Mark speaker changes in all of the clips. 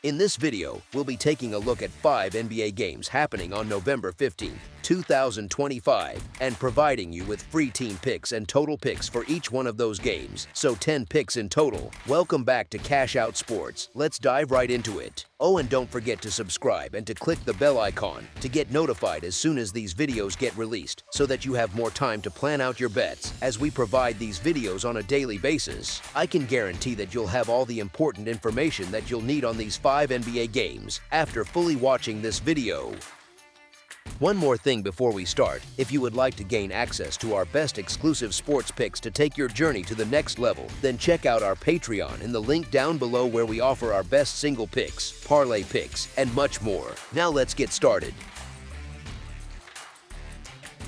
Speaker 1: In this video, we'll be taking a look at 5 NBA games happening on November 15, 2025, and providing you with free team picks and total picks for each one of those games, so 10 picks in total. Welcome back to Cash Out Sports. Let's dive right into it. Oh, and don't forget to subscribe and to click the bell icon to get notified as soon as these videos get released, so that you have more time to plan out your bets as we provide these videos on a daily basis. I can guarantee that you'll have all the important information that you'll need on these 5 NBA games after fully watching this video. One more thing before we start: if you would like to gain access to our best exclusive sports picks to take your journey to the next level, then check out our Patreon in the link down below, where we offer our best single picks, parlay picks, and much more. Now let's get started.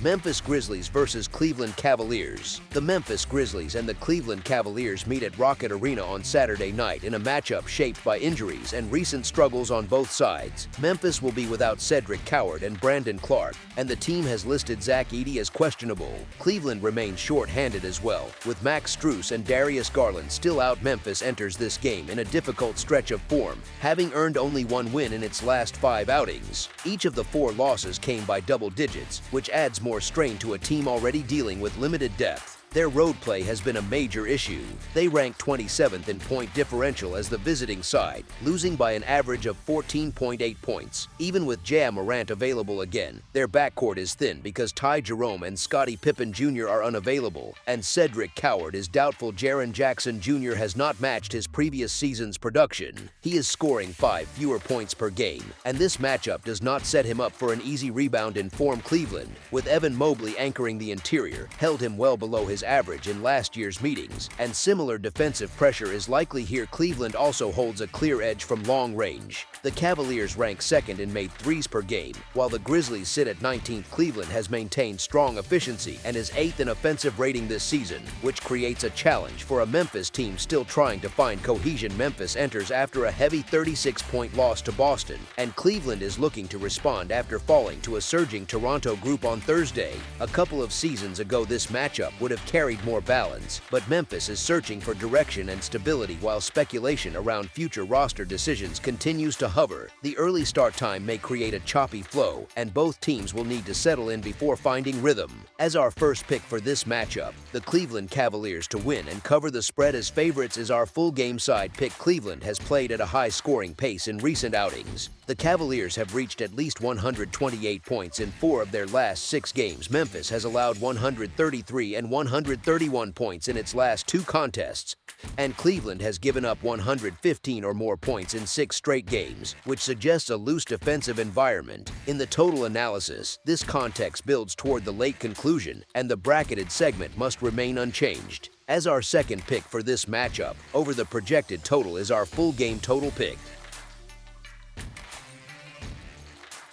Speaker 1: Memphis Grizzlies versus Cleveland Cavaliers. The Memphis Grizzlies and the Cleveland Cavaliers meet at Rocket Arena on Saturday night in a matchup shaped by injuries and recent struggles on both sides. Memphis will be without Cedric Coward and Brandon Clark, and the team has listed Zach Edey as questionable. Cleveland remains short-handed as well, with Max Strus and Darius Garland still out. Memphis enters this game in a difficult stretch of form, having earned only one win in its last 5 outings. Each of the 4 losses came by double digits, which adds more strain to a team already dealing with limited depth. Their road play has been a major issue. They rank 27th in point differential as the visiting side, losing by an average of 14.8 points. Even with Ja Morant available again, their backcourt is thin because Ty Jerome and Scottie Pippen Jr. are unavailable, and Cedric Coward is doubtful. Jaren Jackson Jr. has not matched his previous season's production. He is scoring 5 fewer points per game, and this matchup does not set him up for an easy rebound in form. Cleveland, with Evan Mobley anchoring the interior, held him well below his average in last year's meetings, and similar defensive pressure is likely here. Cleveland also holds a clear edge from long range. The Cavaliers rank 2nd in made threes per game, while the Grizzlies sit at 19th. Cleveland has maintained strong efficiency and is 8th in offensive rating this season, which creates a challenge for a Memphis team still trying to find cohesion. Memphis enters after a heavy 36-point loss to Boston, and Cleveland is looking to respond after falling to a surging Toronto group on Thursday. A couple of seasons ago, this matchup would have carried more balance, but Memphis is searching for direction and stability, while speculation around future roster decisions continues to hover. The early start time may create a choppy flow, and both teams will need to settle in before finding rhythm. As our first pick for this matchup, the Cleveland Cavaliers to win and cover the spread as favorites is our full game side pick. Cleveland has played at a high-scoring pace in recent outings. The Cavaliers have reached at least 128 points in 4 of their last 6 games. Memphis has allowed 133 and 131 points in its last 2 contests, and Cleveland has given up 115 or more points in 6 straight games, which suggests a loose defensive environment. In the total analysis, this context builds toward the late conclusion, and the bracketed segment must remain unchanged. As our second pick for this matchup, over the projected total, is our full game total pick.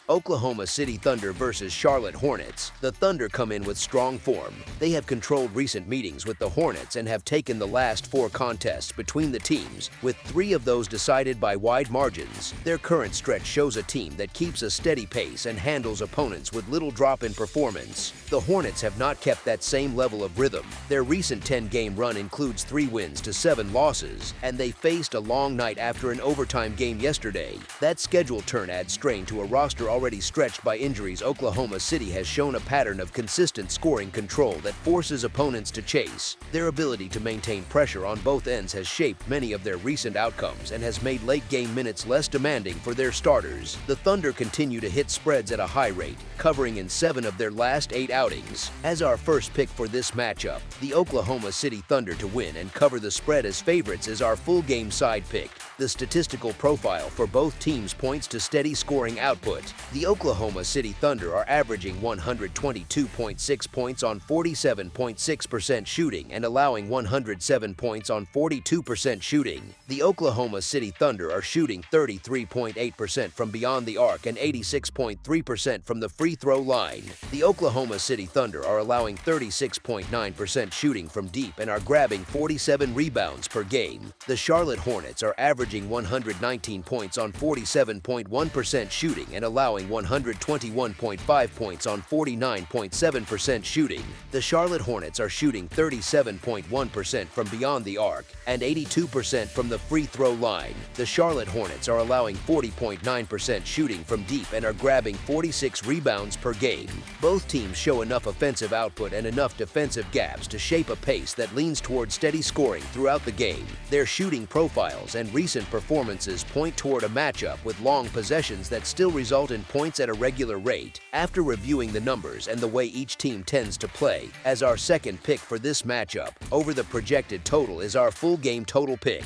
Speaker 1: Oklahoma City Thunder versus Charlotte Hornets. The Thunder come in with strong form. They have controlled recent meetings with the Hornets and have taken the last 4 contests between the teams, with 3 of those decided by wide margins. Their current stretch shows a team that keeps a steady pace and handles opponents with little drop in performance. The Hornets have not kept that same level of rhythm. Their recent 10-game run includes 3 wins to 7 losses, and they faced a long night after an overtime game yesterday. That schedule turn adds strain to a roster already stretched by injuries. Oklahoma City has shown a pattern of consistent scoring control that forces opponents to chase. Their ability to maintain pressure on both ends has shaped many of their recent outcomes and has made late-game minutes less demanding for their starters. The Thunder continue to hit spreads at a high rate, covering in 7 of their last 8 outings. As our first pick for this matchup, the Oklahoma City Thunder to win and cover the spread as favorites is our full game side pick. The statistical profile for both teams points to steady scoring output. The Oklahoma City Thunder are averaging 122.6 points on 47.6% shooting and allowing 107 points on 42% shooting. The Oklahoma City Thunder are shooting 33.8% from beyond the arc and 86.3% from the free throw line. The Oklahoma City Thunder are allowing 36.9% shooting from deep and are grabbing 47 rebounds per game. The Charlotte Hornets are averaging averaging 119 points on 47.1% shooting and allowing 121.5 points on 49.7% shooting. The Charlotte Hornets are shooting 37.1% from beyond the arc and 82% from the free throw line. The Charlotte Hornets are allowing 40.9% shooting from deep and are grabbing 46 rebounds per game. Both teams show enough offensive output and enough defensive gaps to shape a pace that leans toward steady scoring throughout the game. Their shooting profiles and recent performances point toward a matchup with long possessions that still result in points at a regular rate. After reviewing the numbers and the way each team tends to play, as our second pick for this matchup, over the projected total is our full game total pick.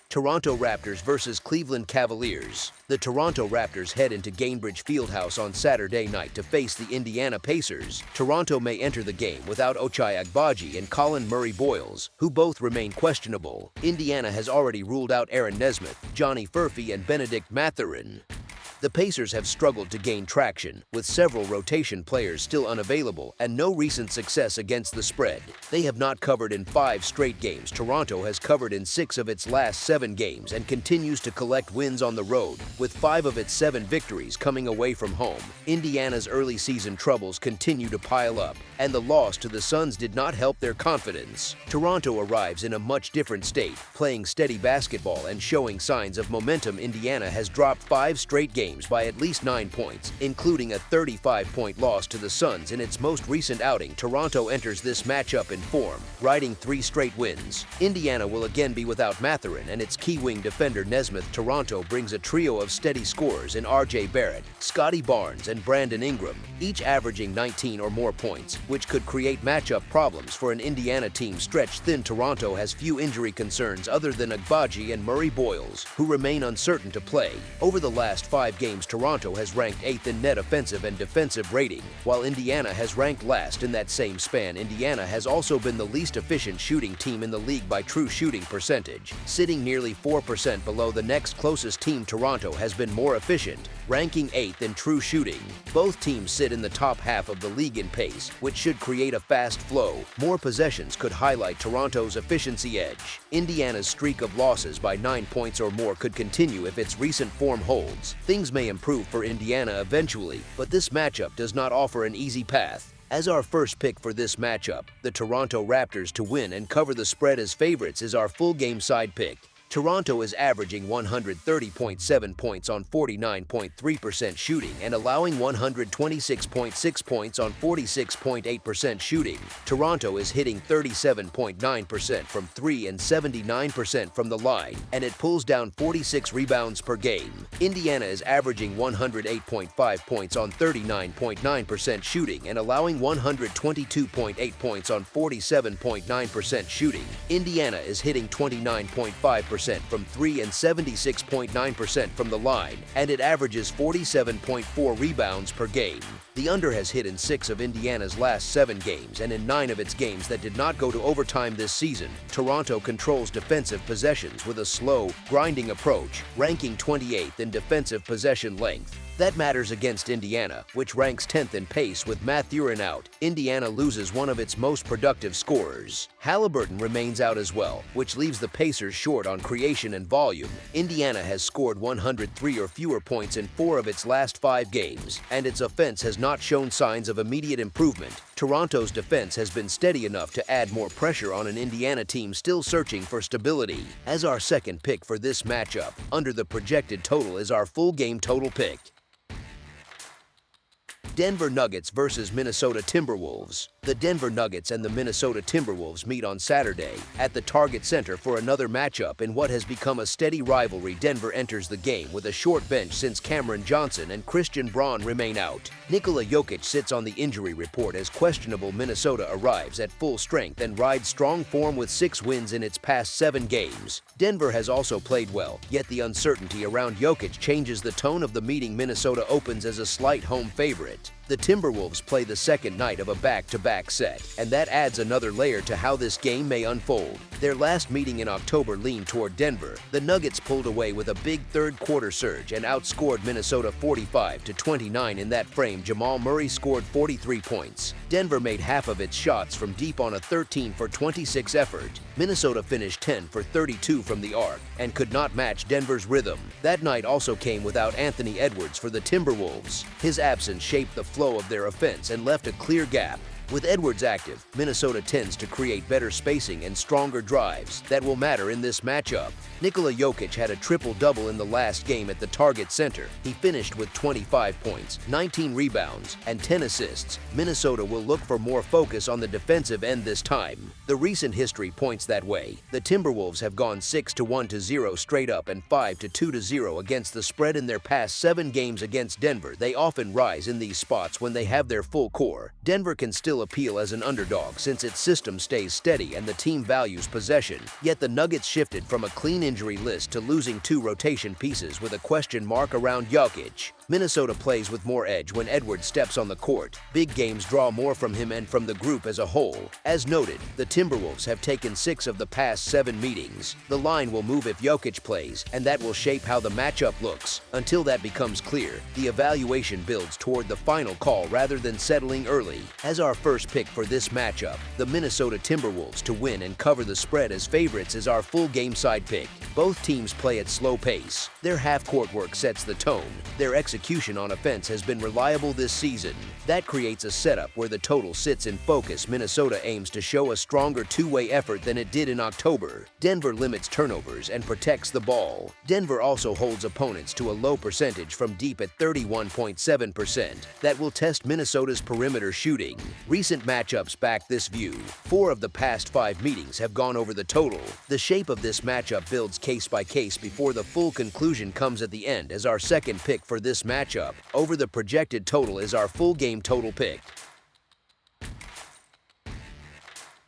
Speaker 1: Toronto Raptors versus Cleveland Cavaliers. The Toronto Raptors head into Gainbridge Fieldhouse on Saturday night to face the Indiana Pacers. Toronto may enter the game without Ochai Agbaji and Colin Murray-Boyles, who both remain questionable. Indiana has already ruled out Aaron Nesmith, Johnny Furphy, and Benedict Mathurin. The Pacers have struggled to gain traction, with several rotation players still unavailable and no recent success against the spread. They have not covered in 5 straight games. Toronto has covered in 6 of its last 7 games and continues to collect wins on the road, with 5 of its 7 victories coming away from home. Indiana's early season troubles continue to pile up, and the loss to the Suns did not help their confidence. Toronto arrives in a much different state, playing steady basketball and showing signs of momentum. Indiana has dropped 5 straight games by at least 9 points, including a 35-point loss to the Suns in its most recent outing. Toronto enters this matchup in form, riding 3 straight wins. Indiana will again be without Mathurin and its key wing defender Nesmith. Toronto brings a trio of steady scorers in R.J. Barrett, Scotty Barnes, and Brandon Ingram, each averaging 19 or more points, which could create matchup problems for an Indiana team stretched thin. Toronto has few injury concerns other than Agbaji and Murray-Boyles, who remain uncertain to play. Over the last 5 games, Toronto has ranked 8th in net offensive and defensive rating, while Indiana has ranked last in that same span. Indiana has also been the least efficient shooting team in the league by true shooting percentage, sitting nearly 4% below the next closest team. Toronto has been more efficient, ranking 8th in true shooting. Both teams sit in the top half of the league in pace, which should create a fast flow. More possessions could highlight Toronto's efficiency edge. Indiana's streak of losses by 9 points or more could continue if its recent form holds. Things may improve for Indiana eventually, but this matchup does not offer an easy path. As our first pick for this matchup, the Toronto Raptors to win and cover the spread as favorites is our full game side pick. Toronto is averaging 130.7 points on 49.3% shooting and allowing 126.6 points on 46.8% shooting. Toronto is hitting 37.9% from 3 and 79% from the line, and it pulls down 46 rebounds per game. Indiana is averaging 108.5 points on 39.9% shooting and allowing 122.8 points on 47.9% shooting. Indiana is hitting 29.5% from 3 and 76.9% from the line, and it averages 47.4 rebounds per game. The under has hit in 6 of Indiana's last 7 games, and in 9 of its games that did not go to overtime this season. Toronto controls defensive possessions with a slow, grinding approach, ranking 28th in defensive possession length. That matters against Indiana, which ranks 10th in pace with Mathurin out. Indiana loses one of its most productive scorers. Halliburton remains out as well, which leaves the Pacers short on creation and volume. Indiana has scored 103 or fewer points in 4 of its last 5 games, and its offense has not shown signs of immediate improvement. Toronto's defense has been steady enough to add more pressure on an Indiana team still searching for stability. As our second pick for this matchup, under the projected total is our full game total pick. Denver Nuggets versus Minnesota Timberwolves. The Denver Nuggets and the Minnesota Timberwolves meet on Saturday at the Target Center for another matchup in what has become a steady rivalry. Denver enters the game with a short bench since Cameron Johnson and Christian Braun remain out. Nikola Jokic sits on the injury report as questionable. Minnesota arrives at full strength and rides strong form with 6 wins in its past 7 games. Denver has also played well, yet the uncertainty around Jokic changes the tone of the meeting. Minnesota opens as a slight home favorite. The Timberwolves play the second night of a back-to-back set, and that adds another layer to how this game may unfold. Their last meeting in October leaned toward Denver. The Nuggets pulled away with a big third-quarter surge and outscored Minnesota 45-29 in that frame. Jamal Murray scored 43 points. Denver made half of its shots from deep on a 13-for-26 effort. Minnesota finished 10-for-32 from the arc and could not match Denver's rhythm. That night also came without Anthony Edwards for the Timberwolves. His absence shaped the flow of their offense and left a clear gap. With Edwards active, Minnesota tends to create better spacing and stronger drives that will matter in this matchup. Nikola Jokic had a triple-double in the last game at the Target Center. He finished with 25 points, 19 rebounds, and 10 assists. Minnesota will look for more focus on the defensive end this time. The recent history points that way. The Timberwolves have gone 6-1-0 straight up and 5-2-0 against the spread in their past 7 games against Denver. They often rise in these spots when they have their full core. Denver can still appeal as an underdog since its system stays steady and the team values possession. Yet the Nuggets shifted from a clean injury list to losing 2 rotation pieces with a question mark around Jokic. Minnesota plays with more edge when Edwards steps on the court. Big games draw more from him and from the group as a whole. As noted, the Timberwolves have taken 6 of the past 7 meetings. The line will move if Jokic plays, and that will shape how the matchup looks. Until that becomes clear, the evaluation builds toward the final call rather than settling early. As our first pick for this matchup, the Minnesota Timberwolves to win and cover the spread as favorites is our full game side pick. Both teams play at slow pace. Their half-court work sets the tone. Their execution on offense has been reliable this season. That creates a setup where the total sits in focus. Minnesota aims to show a stronger two-way effort than it did in October. Denver limits turnovers and protects the ball. Denver also holds opponents to a low percentage from deep at 31.7%. That will test Minnesota's perimeter shooting. Recent matchups back this view. 4 of the past 5 meetings have gone over the total. The shape of this matchup builds case by case before the full conclusion comes at the end. As our second pick for this matchup, over the projected total is our full game total pick.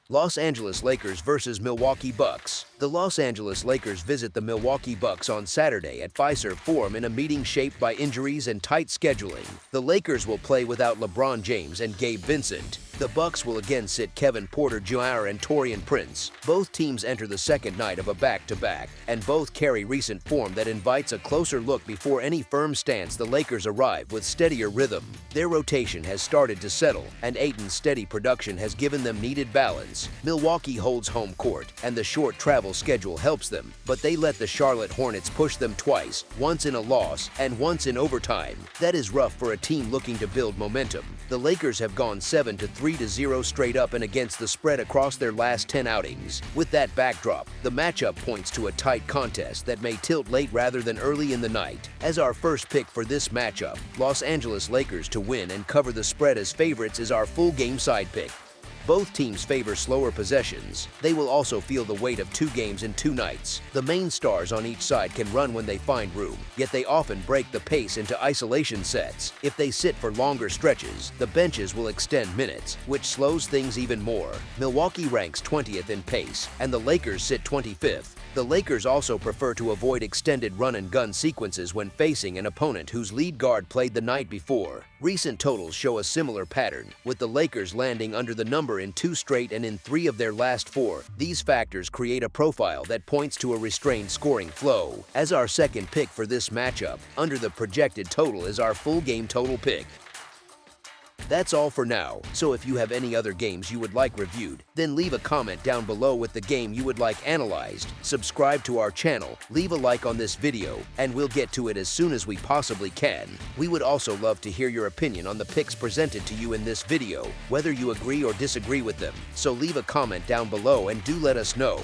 Speaker 1: Los Angeles Lakers versus Milwaukee Bucks. The Los Angeles Lakers visit the Milwaukee Bucks on Saturday at Fiserv Forum in a meeting shaped by injuries and tight scheduling. The Lakers will play without LeBron James and Gabe Vincent. The Bucks will again sit Kevin Porter Jr. and Taurean Prince. Both teams enter the second night of a back-to-back, and both carry recent form that invites a closer look before any firm stance. The Lakers arrive with steadier rhythm. Their rotation has started to settle, and Ayton's steady production has given them needed balance. Milwaukee holds home court, and the short travel schedule helps them, but they let the Charlotte Hornets push them twice, once in a loss and once in overtime. That is rough for a team looking to build momentum. The Lakers have gone 7-3-0 straight up and against the spread across their last 10 outings. With that backdrop, the matchup points to a tight contest that may tilt late rather than early in the night. As our first pick for this matchup, Los Angeles Lakers to win and cover the spread as favorites is our full game side pick. Both teams favor slower possessions. They will also feel the weight of 2 games in 2 nights. The main stars on each side can run when they find room, yet they often break the pace into isolation sets. If they sit for longer stretches, the benches will extend minutes, which slows things even more. Milwaukee ranks 20th in pace, and the Lakers sit 25th. The Lakers also prefer to avoid extended run-and-gun sequences when facing an opponent whose lead guard played the night before. Recent totals show a similar pattern, with the Lakers landing under the number in 2 straight and in 3 of their last 4. These factors create a profile that points to a restrained scoring flow. As our second pick for this matchup, under the projected total is our full game total pick. That's all for now, so if you have any other games you would like reviewed, then leave a comment down below with the game you would like analyzed. Subscribe to our channel, leave a like on this video, and we'll get to it as soon as we possibly can. We would also love to hear your opinion on the picks presented to you in this video, whether you agree or disagree with them. So leave a comment down below and do let us know.